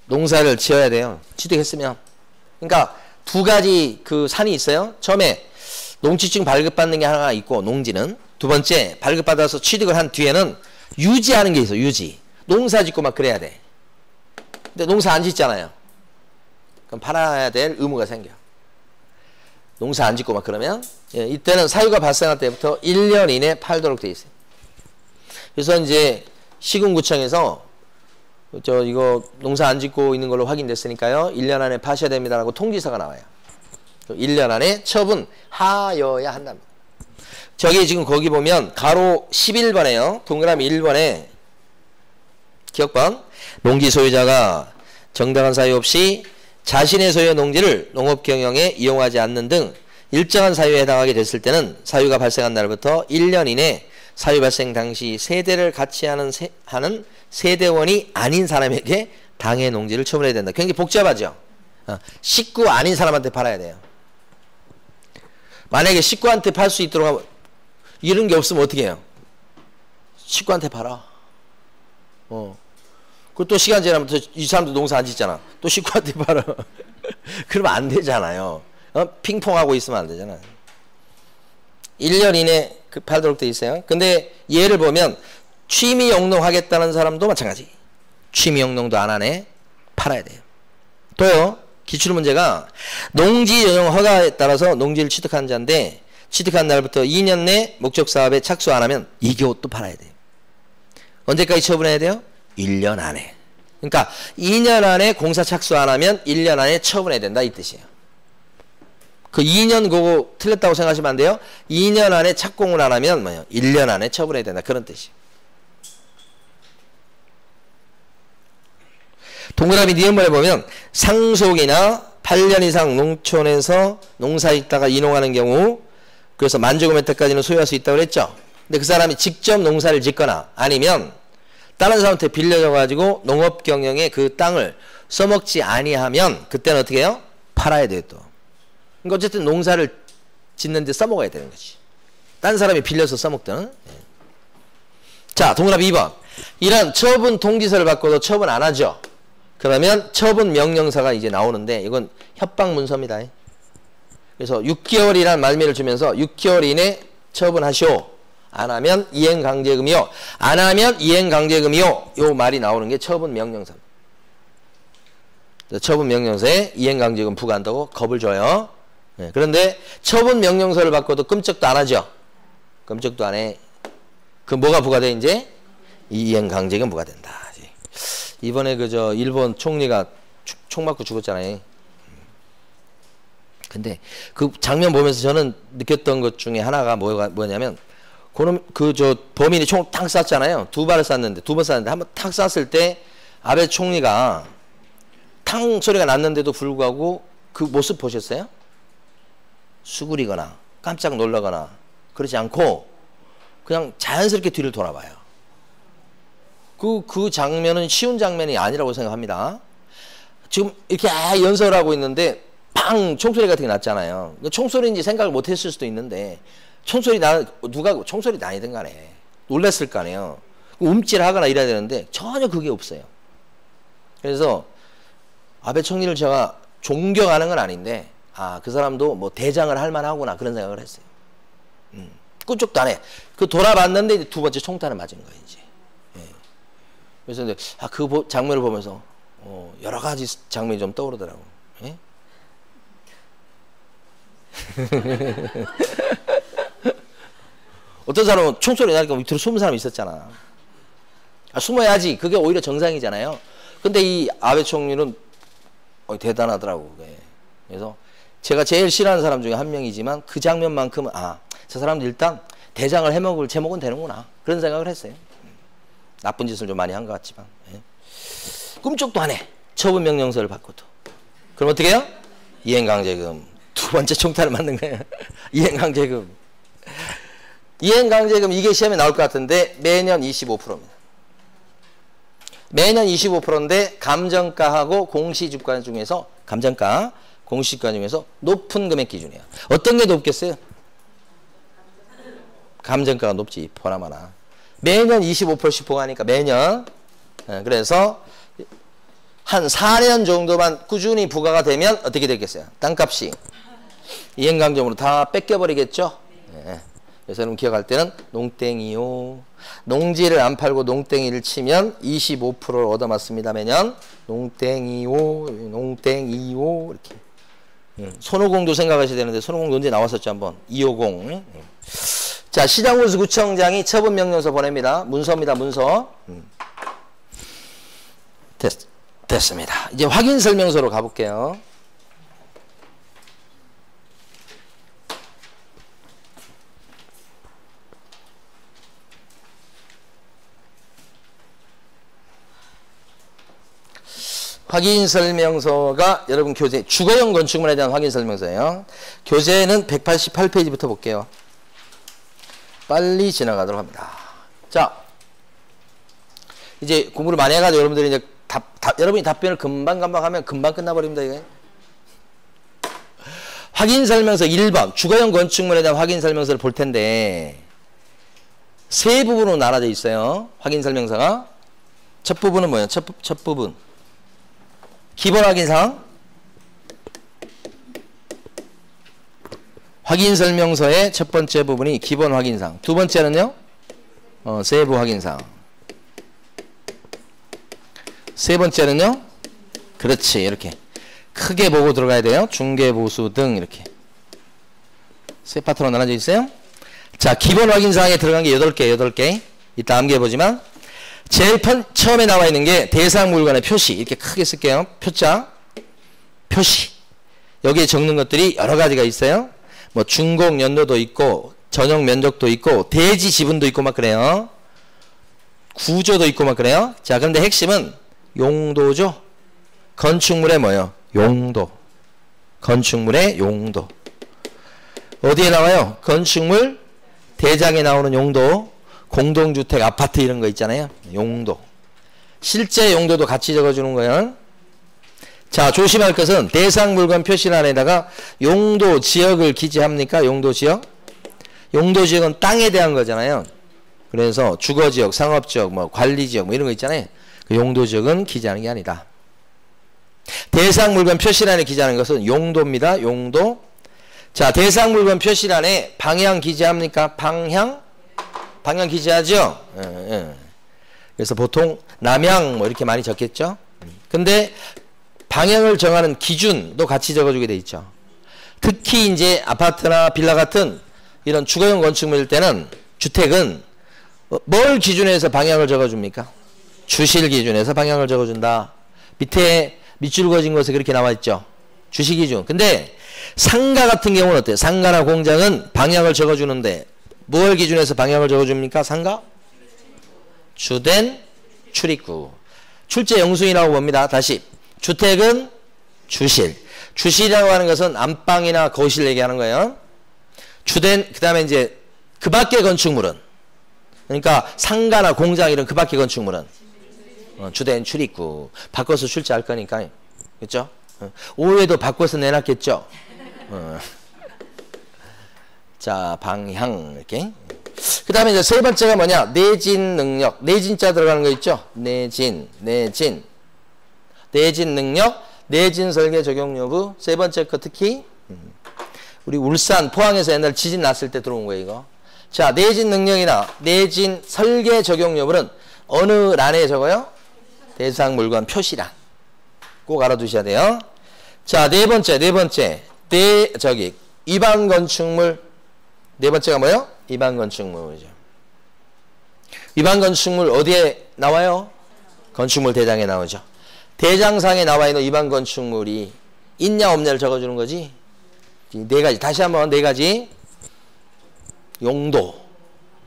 농사를 지어야 돼요. 취득했으면. 그러니까 두 가지 그 산이 있어요. 처음에 농지증 발급받는 게 하나가 있고 농지는. 두 번째 발급받아서 취득을 한 뒤에는 유지하는 게 있어. 유지. 농사 짓고 막 그래야 돼. 근데 농사 안 짓잖아요. 그럼 팔아야 될 의무가 생겨. 농사 안 짓고 막 그러면 이때는 사유가 발생할 때부터 1년 이내 팔도록 돼 있어요. 그래서 이제 시군구청에서 이거 농사 안 짓고 있는 걸로 확인됐으니까요. 1년 안에 파셔야 됩니다라고 통지서가 나와요. 1년 안에 처분하여야 한답니다. 저기 지금 거기 보면 가로 11번에요. 동그라미 1번에 기억번. 농지 소유자가 정당한 사유 없이 자신의 소유의 농지를 농업경영에 이용하지 않는 등 일정한 사유에 해당하게 됐을 때는 사유가 발생한 날부터 1년 이내 사유 발생 당시 세대를 같이 하는 세대원이 아닌 사람에게 당해 농지를 처분해야 된다. 굉장히 복잡하죠. 식구 아닌 사람한테 팔아야 돼요. 만약에 식구한테 팔 수 있도록 하면 이런 게 없으면 어떻게 해요? 식구한테 팔아. 그또 시간 지나면 이 사람도 농사 안 짓잖아. 또 식구한테 팔아. 그러면 안 되잖아요. 핑퐁하고 있으면 안 되잖아. 1년 이내 팔도록 돼 있어요. 근데 예를 보면 취미 영농하겠다는 사람도 마찬가지. 취미 영농도 안 하네. 팔아야 돼요. 또요. 기출문제가 농지 전용 허가에 따라서 농지를 취득한 자인데 취득한 날부터 2년 내 목적 사업에 착수 안 하면 이 겨우 또 팔아야 돼요. 언제까지 처분해야 돼요? 1년 안에. 그러니까 2년 안에 공사 착수 안 하면 1년 안에 처분해야 된다 이 뜻이에요. 그 2년 그거 틀렸다고 생각하시면 안 돼요. 2년 안에 착공을 안 하면 뭐예요? 1년 안에 처분해야 된다 그런 뜻이에요. 동그라미 니은번에 보면 상속이나 8년 이상 농촌에서 농사 짓다가 이농하는 경우 그래서 10,000제곱미터까지는 소유할 수 있다고 그랬죠. 근데 그 사람이 직접 농사를 짓거나 아니면 다른 사람한테 빌려줘 가지고 농업 경영에 그 땅을 써먹지 아니하면 그때는 어떻게 해요? 팔아야 돼요 또. 그러니까 어쨌든 농사를 짓는데 써먹어야 되는 거지. 다른 사람이 빌려서 써먹든. 자, 동그라미 2번. 이런 처분 통지서를 받고도 처분 안 하죠. 그러면 처분 명령서가 이제 나오는데 이건 협박 문서입니다. 그래서 6개월이라는 말미를 주면서 6개월 이내 처분하시오. 안 하면 이행강제금이요. 안 하면 이행강제금이요. 요 말이 나오는 게 처분 명령서. 처분 명령서에 이행강제금 부과한다고 겁을 줘요. 네, 그런데 처분 명령서를 받고도 끔찍도 안 하죠. 끔찍도 안 해. 그 뭐가 부과돼 이제? 이행강제금 부과된다. 이번에 그저 일본 총리가 총 맞고 죽었잖아요. 근데 그 장면 보면서 저는 느꼈던 것 중에 하나가 뭐냐면 저 범인이 총을 탁 쐈잖아요. 두 발을 쐈는데 두 번 쐈는데 한 번 탁 쐈을 때 아베 총리가 탕 소리가 났는데도 불구하고 그 모습 보셨어요? 수그리거나 깜짝 놀라거나 그러지 않고 그냥 자연스럽게 뒤를 돌아봐요. 그 장면은 쉬운 장면이 아니라고 생각합니다. 지금 이렇게 연설하고 있는데 팡 총소리 같은 게 났잖아요. 총소리인지 생각을 못했을 수도 있는데 누가 총소리 나이든 간에 놀랐을 거 아니에요. 움찔하거나 이래야 되는데 전혀 그게 없어요. 그래서 아베 총리를 제가 존경하는 건 아닌데 그 사람도 뭐 대장을 할 만하구나 그런 생각을 했어요. 꿀쩍도 안 해. 그 돌아봤는데 두 번째 총탄을 맞은 거예요 이제. 그래서 이제 그 장면을 보면서 여러 가지 장면이 좀 떠오르더라고. 예? 어떤 사람은 총소리 나니까 밑으로 숨은 사람이 있었잖아. 숨어야지. 그게 오히려 정상이잖아요. 근데 이 아베 총리는 대단하더라고. 그게. 그래서 제가 제일 싫어하는 사람 중에 한 명이지만 그 장면만큼은 저 사람도 일단 대장을 해먹을 제목은 되는구나. 그런 생각을 했어요. 나쁜 짓을 좀 많이 한 것 같지만. 예. 꿈쩍도 안 해. 처분명령서를 받고도. 그럼 어떻게 해요? 이행강제금. 두 번째 총탄을 맞는 거예요. 이행강제금. 이행강제금 이게 시험에 나올 것 같은데 매년 25%입니다. 매년 25%인데 감정가하고 공시주가 중에서 감정가, 공시주가 중에서 높은 금액 기준이에요. 어떤 게 높겠어요? 감정가가 높지. 보나마나. 매년 25%씩 부과하니까 매년. 그래서 한 4년 정도만 꾸준히 부과가 되면 어떻게 되겠어요? 땅값이 이행강제금으로 다 뺏겨버리겠죠? 네. 그래서 여러분 기억할 때는 농땡이요. 농지를 안 팔고 농땡이를 치면 25%를 얻어맞습니다. 매년 농땡이요. 농땡이요. 이렇게. 손오공도 생각하셔야 되는데 손오공 언제 나왔었죠 한번. 250. 자, 시장군수구청장이 처분명령서 보냅니다. 문서입니다. 문서. 됐습니다. 이제 확인설명서로 가볼게요. 확인설명서가 여러분 교재 주거용 건축물에 대한 확인설명서예요. 교재는 188페이지부터 볼게요. 빨리 지나가도록 합니다. 자, 이제 공부를 많이 해가지고 여러분들이 이제 여러분이 답변을 금방 하면 금방 끝나버립니다. 이게. 확인설명서 1번 주거용 건축물에 대한 확인설명서를 볼 텐데 세 부분으로 나눠져 있어요. 확인설명서가 첫 부분은 뭐예요? 첫 부분 기본 확인사항 확인설명서의 첫 번째 부분이 기본 확인사항. 두 번째는요 세부 확인사항. 세 번째는요 그렇지 이렇게 크게 보고 들어가야 돼요. 중개보수 등 이렇게 세 파트로 나눠져 있어요. 자, 기본 확인사항에 들어간 게 8개 이따 암기해보지만 제일 처음에 나와 있는 게 대상 물건의 표시. 이렇게 크게 쓸게요. 표자, 표시. 여기에 적는 것들이 여러 가지가 있어요. 뭐 준공 연도도 있고 전용 면적도 있고 대지 지분도 있고 막 그래요. 구조도 있고 막 그래요. 자, 그런데 핵심은 용도죠. 건축물의 뭐요? 용도. 건축물의 용도. 어디에 나와요? 건축물 대장에 나오는 용도. 공동주택, 아파트 이런 거 있잖아요. 용도. 실제 용도도 같이 적어주는 거예요. 자, 조심할 것은 대상 물건 표시란에다가 용도 지역을 기재합니까? 용도 지역? 용도 지역은 땅에 대한 거잖아요. 그래서 주거지역, 상업지역, 뭐 관리지역 뭐 이런 거 있잖아요. 그 용도 지역은 기재하는 게 아니다. 대상 물건 표시란에 기재하는 것은 용도입니다. 용도. 자, 대상 물건 표시란에 방향 기재합니까? 방향 기재하죠? 예. 그래서 보통 남향 뭐 이렇게 많이 적겠죠? 근데 방향을 정하는 기준도 같이 적어주게 돼 있죠. 특히 이제 아파트나 빌라 같은 이런 주거용 건축물일 때는 주택은 뭘 기준해서 방향을 적어줍니까? 주실 기준에서 방향을 적어준다. 밑에 밑줄 그어진 것에 그렇게 나와 있죠. 주시 기준. 근데 상가 같은 경우는 어때요? 상가나 공장은 방향을 적어주는데 뭘 기준해서 방향을 적어줍니까? 상가? 주된 출입구. 출제 영순이라고 봅니다. 다시. 주택은 주실. 주실이라고 하는 것은 안방이나 거실 얘기하는 거예요. 주된, 그 다음에 이제 그 밖의 건축물은. 그러니까 상가나 공장 이런 그 밖의 건축물은. 주된 출입구. 바꿔서 출제할 거니까. 그렇죠? 오후에도 바꿔서 내놨겠죠? 자, 방향 이렇게. 그 다음에 이제 세 번째가 뭐냐? 내진 능력. 내진자 들어가는 거 있죠? 내진 능력, 내진 설계 적용 여부. 세 번째 거 특히 우리 울산, 포항에서 옛날 지진 났을 때 들어온 거예요, 이거. 자, 내진 능력이나 내진 설계 적용 여부는 어느 란에 적어요? 대상 물건 표시란. 꼭 알아두셔야 돼요. 자, 네 번째. 위반 건축물. 네 번째가 뭐예요? 위반 건축물이죠. 위반 건축물 어디에 나와요? 건축물 대장에 나오죠. 대장상에 나와 있는 위반 건축물이 있냐 없냐를 적어주는 거지. 네 가지. 다시 한번 네 가지. 용도,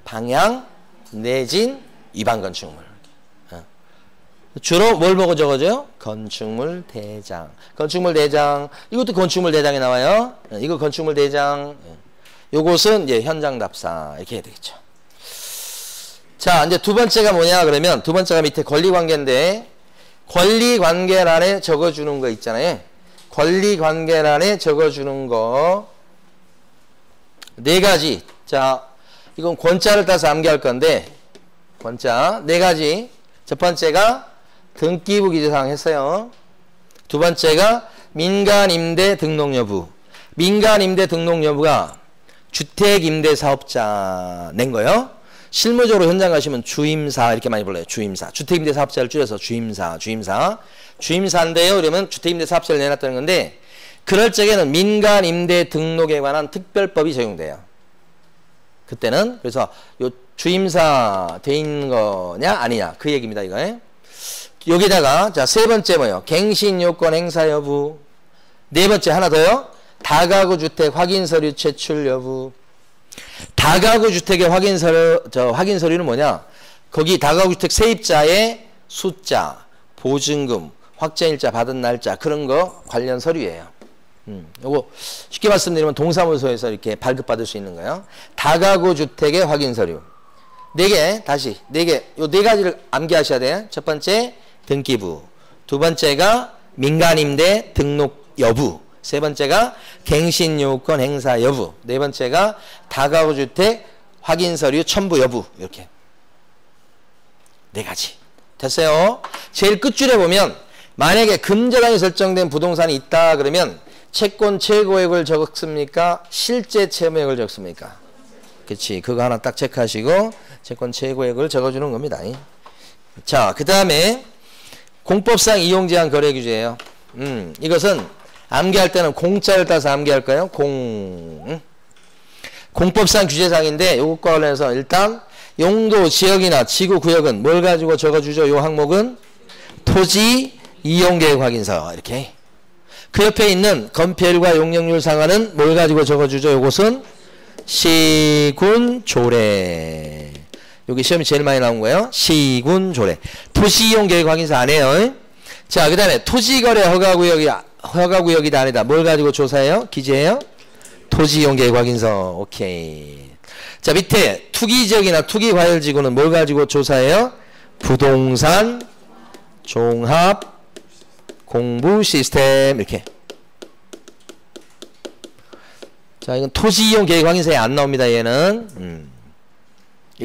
방향, 내진, 위반 건축물. 주로 뭘 보고 적어줘요? 건축물 대장. 건축물 대장. 이것도 건축물 대장에 나와요. 이거 건축물 대장. 요것은 이제 현장 답사. 이렇게 해야 되겠죠. 자, 이제 두 번째가 뭐냐 그러면 두 번째가 밑에 권리관계인데 권리관계란에 적어주는 거 있잖아요. 권리관계란에 적어주는 거 네 가지. 자, 이건 권자를 따서 암기할 건데 권자 네 가지. 첫 번째가 등기부 기재사항 했어요. 두 번째가 민간임대 등록 여부. 민간임대 등록 여부가 주택임대사업자 낸 거예요. 실무적으로 현장 가시면 주임사 이렇게 많이 불러요. 주임사. 주택임대사업자를 줄여서 주임사인데요. 그러면 주택임대사업자를 내놨다는 건데 그럴 적에는 민간임대 등록에 관한 특별법이 적용돼요. 그때는 그래서 요 주임사 돼 있는 거냐 아니냐 그 얘기입니다. 이거. 여기다가 자 세 번째 뭐예요? 갱신요건 행사 여부. 네 번째 하나 더요. 다가구 주택 확인 서류 제출 여부. 다가구 주택의 확인 서류는 뭐냐? 거기 다가구 주택 세입자의 숫자, 보증금, 확정일자 받은 날짜 그런 거 관련 서류예요. 요거 쉽게 말씀드리면 동사무소에서 이렇게 발급받을 수 있는 거예요. 다가구 주택의 확인 서류. 네 개, 다시 네 개. 요 네 가지를 암기하셔야 돼요. 첫 번째 등기부, 두 번째가 민간임대 등록 여부, 세 번째가 갱신요건 행사 여부, 네 번째가 다가구 주택 확인 서류 첨부 여부. 이렇게 네 가지 됐어요. 제일 끝줄에 보면 만약에 금저당이 설정된 부동산이 있다 그러면 채권 최고액을 적습니까? 실제 채무액을 적습니까? 그치. 그거 하나 딱 체크하시고 채권 최고액을 적어주는 겁니다. 자, 그 다음에 공법상 이용제한 거래규제예요. 이것은 암기할 때는 공자를 따서 암기할 거예요. 공법상 규제사항인데 요것과 관련해서 일단 용도, 지역이나 지구, 구역은 뭘 가지고 적어주죠? 요 항목은 토지 이용계획 확인서 이렇게. 그 옆에 있는 건폐율과 용적률 상한은 뭘 가지고 적어주죠? 요것은 시군조례. 여기 시험이 제일 많이 나온 거예요. 시군조례. 토지이용계획 확인서 안 해요. 자, 그 다음에 토지거래 허가구역이다 아니다. 뭘 가지고 조사해요? 기재해요? 토지이용계획 확인서. 오케이. 자, 밑에 투기지역이나 투기과열지구는 뭘 가지고 조사해요? 부동산 종합 공부 시스템 이렇게. 자, 이건 토지이용 계획 확인서에 안 나옵니다. 얘는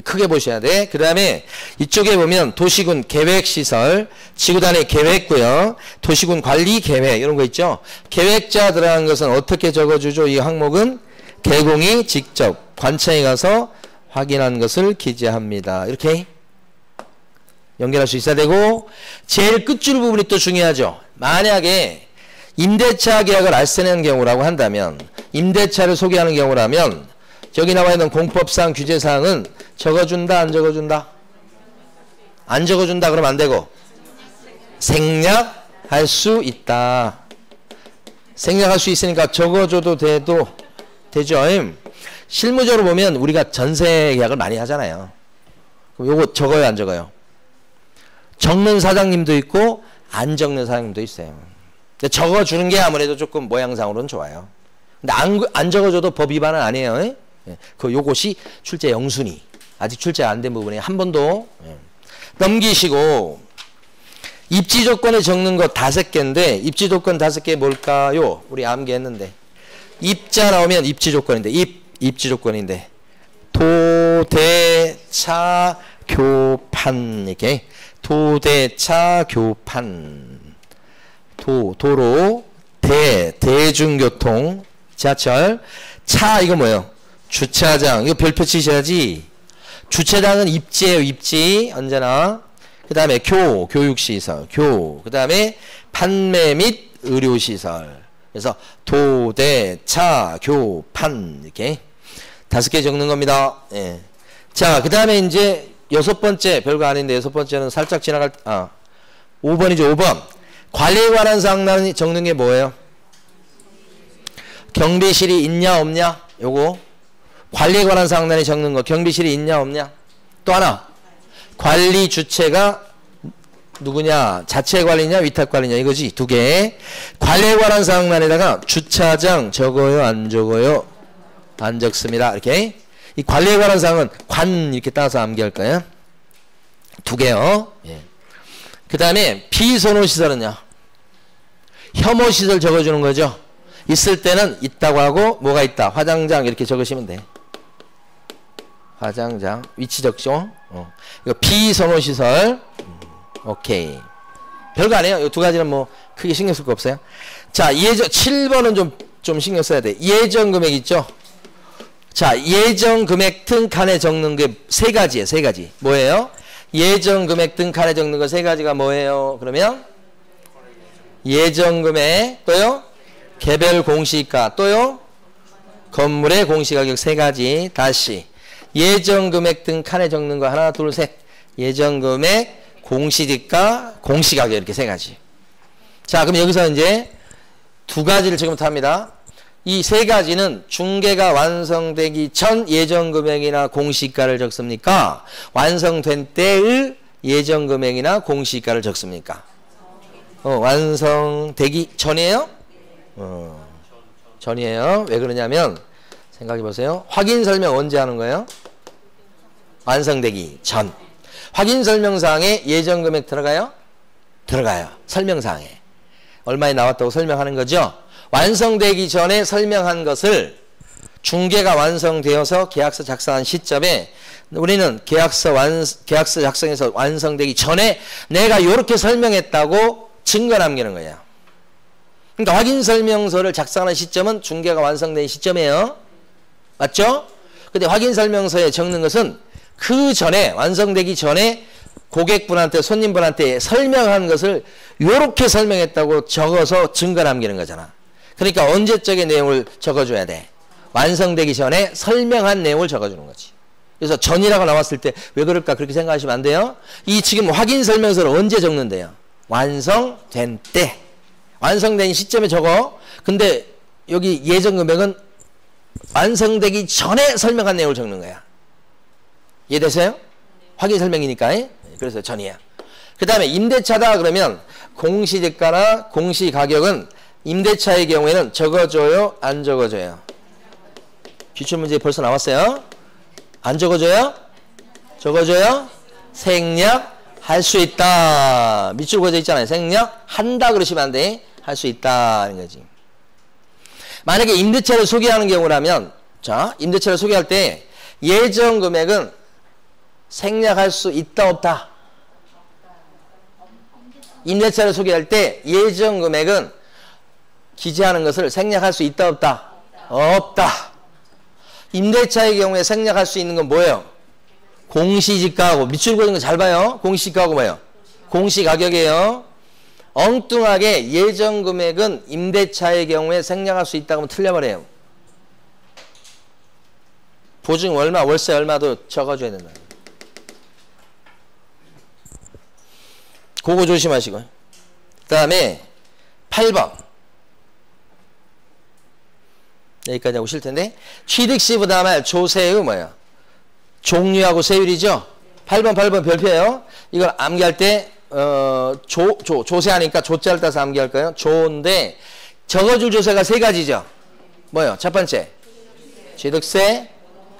크게 보셔야 돼. 그 다음에 이쪽에 보면 도시군 계획시설, 지구단위 계획구역, 도시군 관리계획 이런 거 있죠. 계획자 들어간 것은 어떻게 적어주죠? 이 항목은 개공이 직접 관청에 가서 확인한 것을 기재합니다. 이렇게 연결할 수 있어야 되고, 제일 끝줄 부분이 또 중요하죠. 만약에 임대차 계약을 알선하는 경우라고 한다면, 임대차를 소개하는 경우라면 여기 나와 있는 공법상 규제사항은 적어준다 안 적어준다? 안 적어준다 그러면 안 되고 생략할 수 있다. 생략할 수 있으니까 적어줘도 되죠. 실무적으로 보면 우리가 전세 계약을 많이 하잖아요. 그럼 요거 적어요 안 적어요? 적는 사장님도 있고 안 적는 사장님도 있어요. 근데 적어주는 게 아무래도 조금 모양상으로는 좋아요. 근데 안 적어줘도 법 위반은 아니에요. 요것이 출제 영순위. 아직 출제가 안 된 부분에 한 번도 넘기시고, 입지 조건에 적는 거 5개인데 입지 조건 5개 뭘까요? 우리 암기했는데 입자 나오면 입지 조건인데 입지 조건인데 도대차 교판 이렇게 도대차 교판 도로 대중교통 지하철 차 이거 뭐예요? 주차장 이거 별표 치셔야지. 주차장은 입지예요. 입지 언제나. 그 다음에 교육시설 그 다음에 판매 및 의료시설. 그래서 도대차 교판 이렇게 5개 적는 겁니다. 예. 자, 그 다음에 이제 6번째 별거 아닌데 6번째는 살짝 지나갈 5번이죠. 5번 관리에 관한 사항 적는 게 뭐예요? 경비실이 있냐 없냐? 요거 관리에 관한 사항단에 적는 거 경비실이 있냐 없냐? 또 하나 관리 주체가 누구냐? 자체 관리냐 위탁 관리냐 이거지. 두 개. 관리에 관한 사항란에다가 주차장 적어요 안 적어요? 안 적습니다. 이렇게. 이 관리에 관한 사항은 관 이렇게 따서 암기할 거예요. 두 개요. 예. 그 다음에 비선호시설은요. 혐오시설 적어주는 거죠. 있을 때는 있다고 하고 뭐가 있다. 화장장 이렇게 적으시면 돼. 화장장 위치 적죠. 이거 비선호시설. 오케이. 별거 아니에요. 이 두 가지는 뭐 크게 신경 쓸 거 없어요. 자, 예정 7번은 좀 신경 써야 돼. 예정 금액 있죠? 자, 예정 금액 등 칸에 적는 게 세 가지예요. 세 가지. 뭐예요? 예정 금액 등 칸에 적는 거 세 가지가 뭐예요? 그러면 예정 금액 또요? 개별 공시가 또요? 건물의 공시가격 세 가지. 다시 예정 금액 등 칸에 적는 거 하나 둘 셋. 예정 금액 공시지가, 공시가격 이렇게 세 가지. 자, 그럼 여기서 이제 두 가지를 지금부터 합니다. 이 세 가지는 중개가 완성되기 전 예정금액이나 공시가를 적습니까? 완성된 때의 예정금액이나 공시가를 적습니까? 완성되기 전이에요? 전이에요. 왜 그러냐면 생각해 보세요. 확인 설명 언제 하는 거예요? 완성되기 전. 확인 설명사항에 예정 금액 들어가요? 들어가요. 설명사항에. 얼마에 나왔다고 설명하는 거죠? 완성되기 전에 설명한 것을 중개가 완성되어서 계약서 작성한 시점에 우리는 계약서 작성해서 완성되기 전에 내가 이렇게 설명했다고 증거 남기는 거예요. 그러니까 확인 설명서를 작성하는 시점은 중개가 완성된 시점이에요. 맞죠? 근데 확인 설명서에 적는 것은 그 전에 완성되기 전에 고객분한테 손님분한테 설명한 것을 이렇게 설명했다고 적어서 증거 남기는 거잖아. 그러니까 언제적인 내용을 적어줘야 돼. 완성되기 전에 설명한 내용을 적어주는 거지. 그래서 전이라고 나왔을 때 왜 그럴까 그렇게 생각하시면 안 돼요. 이 지금 확인 설명서를 언제 적는데요? 완성된 때. 완성된 시점에 적어. 근데 여기 예정 금액은 완성되기 전에 설명한 내용을 적는 거야. 이해되세요? 확인 설명이니까. 그래서 전이야. 그 다음에 임대차다 그러면 공시지가나 공시가격은 임대차의 경우에는 적어줘요? 안 적어줘요? 기출문제 벌써 나왔어요? 안 적어줘요? 적어줘요? 생략할 수 있다. 밑줄 그어져 있잖아요. 생략한다 그러시면 안 돼. 할 수 있다는 거지. 만약에 임대차를 소개하는 경우라면 자, 임대차를 소개할 때 예정 금액은 생략할 수 있다 없다? 임대차를 소개할 때 예정 금액은 기재하는 것을 생략할 수 있다 없다? 없다. 임대차의 경우에 생략할 수 있는 건 뭐예요? 공시지가하고 밑줄 그어진 거 잘 봐요. 공시지가하고 뭐예요? 공시가격이에요. 엉뚱하게 예정 금액은 임대차의 경우에 생략할 수 있다고 하면 틀려버려요. 보증 얼마, 월세 얼마도 적어줘야 된다. 그거 조심하시고요. 그 다음에 8번. 여기까지 하고 쉴 텐데. 취득시 부담할 조세의 뭐예요? 종류하고 세율이죠? 8번 별표예요. 이걸 암기할 때, 조세하니까 조자를 따서 암기할 거예요. 조인데, 적어줄 조세가 세 가지죠? 뭐예요? 첫 번째. 취득세,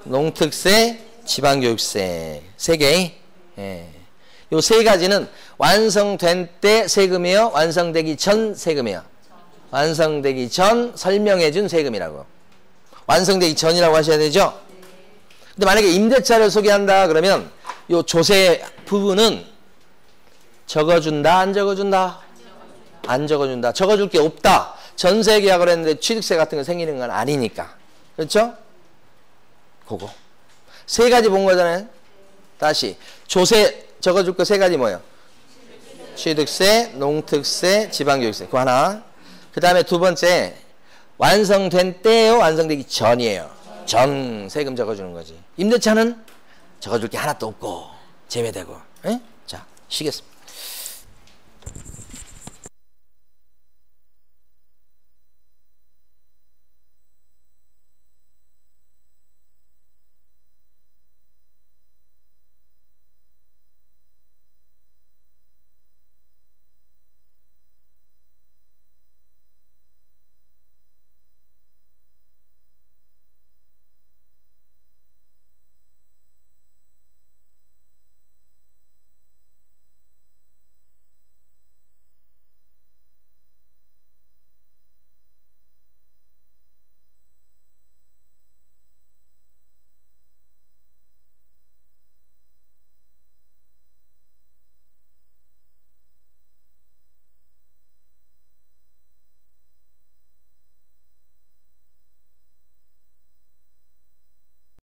농특세, 지방교육세. 세 개. 예. 요 세 가지는 완성된 때 세금이요? 완성되기 전 세금이요? 완성되기 전 설명해준 세금이라고. 완성되기 전이라고 하셔야 되죠? 근데 만약에 임대차를 소개한다 그러면 요 조세 부분은 적어준다 안 적어준다? 안 적어준다. 적어줄 게 없다. 전세 계약을 했는데 취득세 같은 거 생기는 건 아니니까. 그렇죠? 그거. 세 가지 본 거잖아요. 다시 조세 적어줄 거 세 가지 뭐예요? 취득세, 농특세, 지방교육세. 그거 하나. 그 다음에 두 번째 완성된 때요? 완성되기 전이에요? 전 세금 적어주는 거지. 임대차는 적어줄 게 하나도 없고 제외되고. 에? 자, 쉬겠습니다.